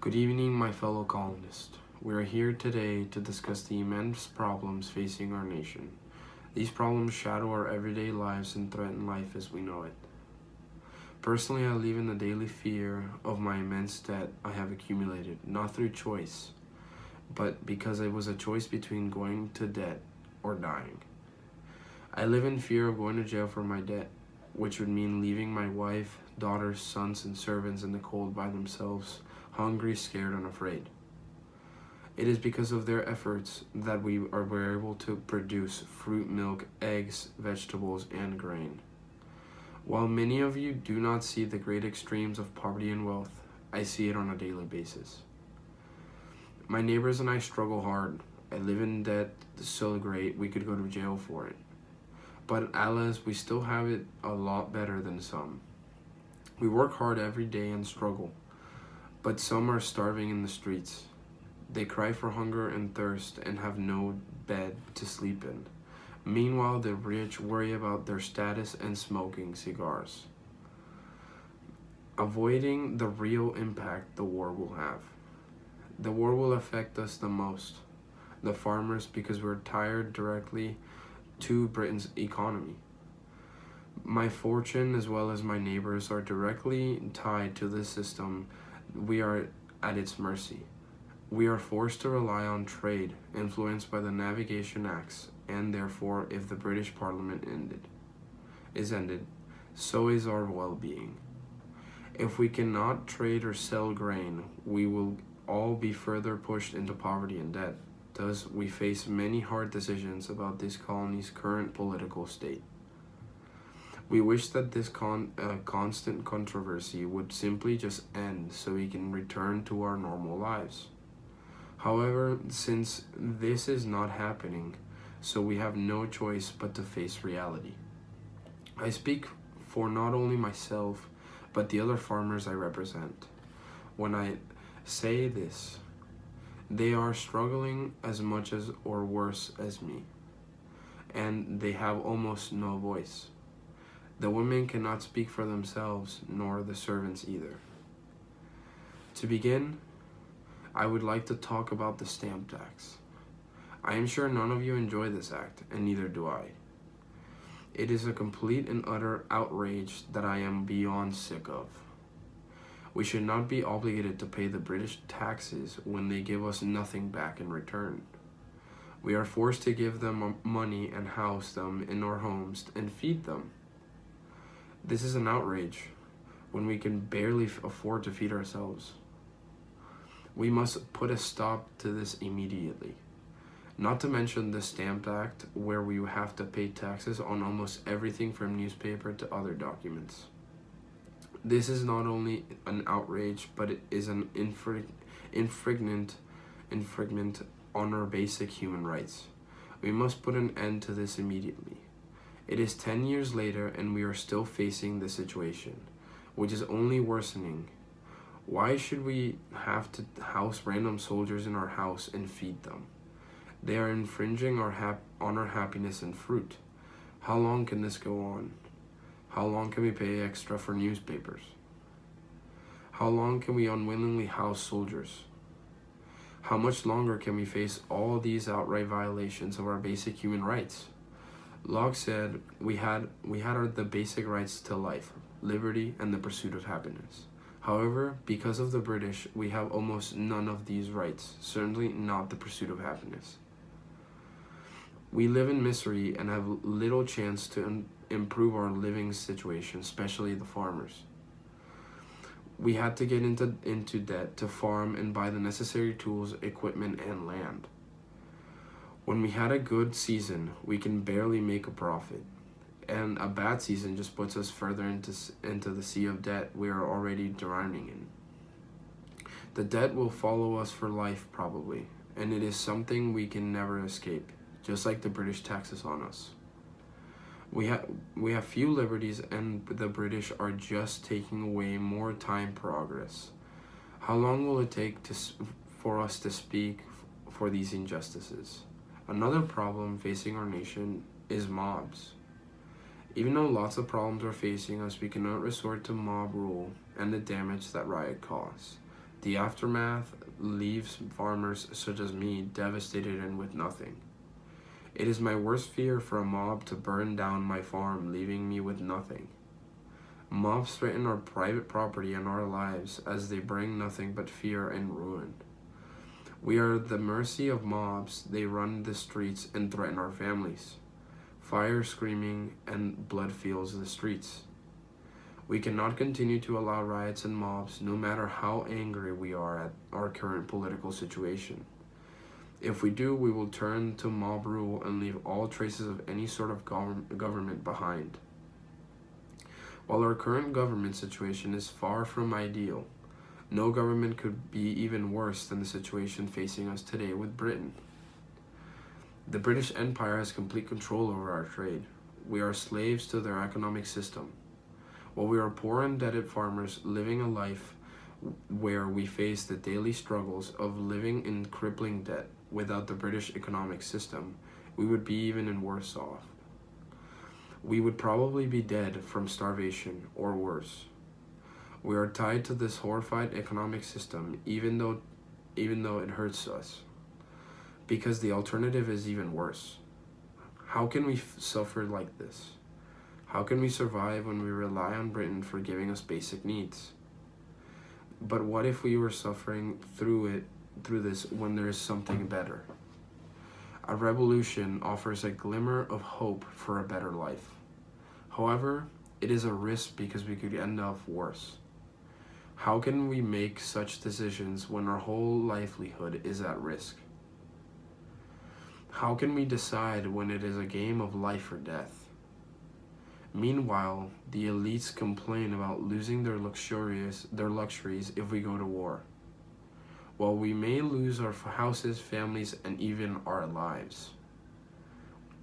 Good evening, my fellow colonists. We are here today to discuss the immense problems facing our nation. These problems shadow our everyday lives and threaten life as we know it. Personally, I live in the daily fear of my immense debt I have accumulated, not through choice, but because it was a choice between going to debt or dying. I live in fear of going to jail for my debt, which would mean leaving my wife, daughters, sons, and servants in the cold by themselves, hungry, scared, and afraid. It is because of their efforts that we're able to produce fruit, milk, eggs, vegetables, and grain. While many of you do not see the great extremes of poverty and wealth, I see it on a daily basis. My neighbors and I struggle hard. I live in debt so great we could go to jail for it. But alas, we still have it a lot better than some. We work hard every day and struggle, but some are starving in the streets. They cry for hunger and thirst and have no bed to sleep in. Meanwhile, the rich worry about their status and smoking cigars, avoiding the real impact the war will have. The war will affect us the most, the farmers, because we're tied directly to Britain's economy. My fortune, as well as my neighbors, are directly tied to this system. We are at its mercy. We are forced to rely on trade, influenced by the Navigation Acts, and therefore, if the British Parliament is ended, so is our well-being. If we cannot trade or sell grain, we will all be further pushed into poverty and debt. Thus, we face many hard decisions about this colony's current political state. We wish that this constant controversy would simply just end so we can return to our normal lives. However, since this is not happening, so we have no choice but to face reality. I speak for not only myself, but the other farmers I represent. When I say this, they are struggling as much as or worse as me, and they have almost no voice. The women cannot speak for themselves, nor the servants either. To begin, I would like to talk about the stamp tax. I am sure none of you enjoy this act, and neither do I. It is a complete and utter outrage that I am beyond sick of. We should not be obligated to pay the British taxes when they give us nothing back in return. We are forced to give them money and house them in our homes and feed them. This is an outrage when we can barely afford to feed ourselves. We must put a stop to this immediately. Not to mention the Stamp Act, where we have to pay taxes on almost everything from newspaper to other documents. This is not only an outrage, but it is an infringement on our basic human rights. We must put an end to this immediately. It is 10 years later and we are still facing this situation, which is only worsening. Why should we have to house random soldiers in our house and feed them? They are infringing on our happiness and fruit. How long can this go on? How long can we pay extra for newspapers? How long can we unwillingly house soldiers? How much longer can we face all these outright violations of our basic human rights? Locke said we had the basic rights to life, liberty, and the pursuit of happiness. However, because of the British, we have almost none of these rights, certainly not the pursuit of happiness. We live in misery and have little chance to improve our living situation, especially the farmers. We had to get into debt to farm and buy the necessary tools, equipment, and land. When we had a good season, we can barely make a profit, and a bad season just puts us further into the sea of debt we are already drowning in. The debt will follow us for life probably, and it is something we can never escape, just like the British taxes on us. We have few liberties, and the British are just taking away more time progress. How long will it take for us to speak for these injustices? Another problem facing our nation is mobs. Even though lots of problems are facing us, we cannot resort to mob rule and the damage that riot caused. The aftermath leaves farmers such as me devastated and with nothing. It is my worst fear for a mob to burn down my farm, leaving me with nothing. Mobs threaten our private property and our lives as they bring nothing but fear and ruin. We are at the mercy of mobs. They run the streets and threaten our families. Fire screaming and blood fills the streets. We cannot continue to allow riots and mobs, no matter how angry we are at our current political situation. If we do, we will turn to mob rule and leave all traces of any sort of government behind. While our current government situation is far from ideal, no government could be even worse than the situation facing us today with Britain. The British Empire has complete control over our trade. We are slaves to their economic system. While we are poor and indebted farmers living a life where we face the daily struggles of living in crippling debt without the British economic system, we would be even worse off. We would probably be dead from starvation or worse. We are tied to this horrified economic system even though it hurts us, because the alternative is even worse. How can we suffer like this? How can we survive when we rely on Britain for giving us basic needs? But what if we were suffering through this when there is something better? A revolution offers a glimmer of hope for a better life. However, it is a risk because we could end up worse. How can we make such decisions when our whole livelihood is at risk? How can we decide when it is a game of life or death? Meanwhile, the elites complain about losing their luxuries if we go to war. While we may lose our houses, families, and even our lives.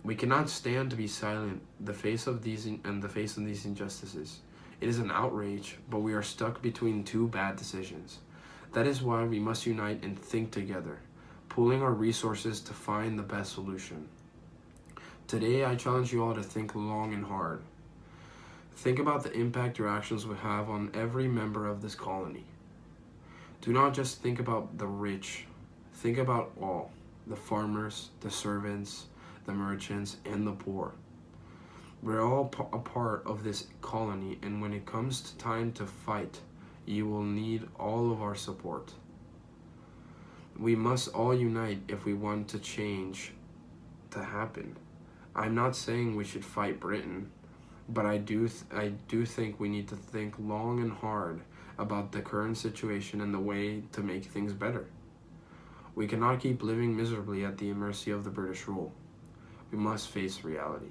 We cannot stand to be silent in the face of these injustices. It is an outrage, but we are stuck between two bad decisions. That is why we must unite and think together, pooling our resources to find the best solution. Today, I challenge you all to think long and hard. Think about the impact your actions will have on every member of this colony. Do not just think about the rich. Think about all, the farmers, the servants, the merchants, and the poor. We're all a part of this colony, and when it comes to time to fight, you will need all of our support. We must all unite if we want to change to happen. I'm not saying we should fight Britain, but I do think we need to think long and hard about the current situation and the way to make things better. We cannot keep living miserably at the mercy of the British rule. We must face reality.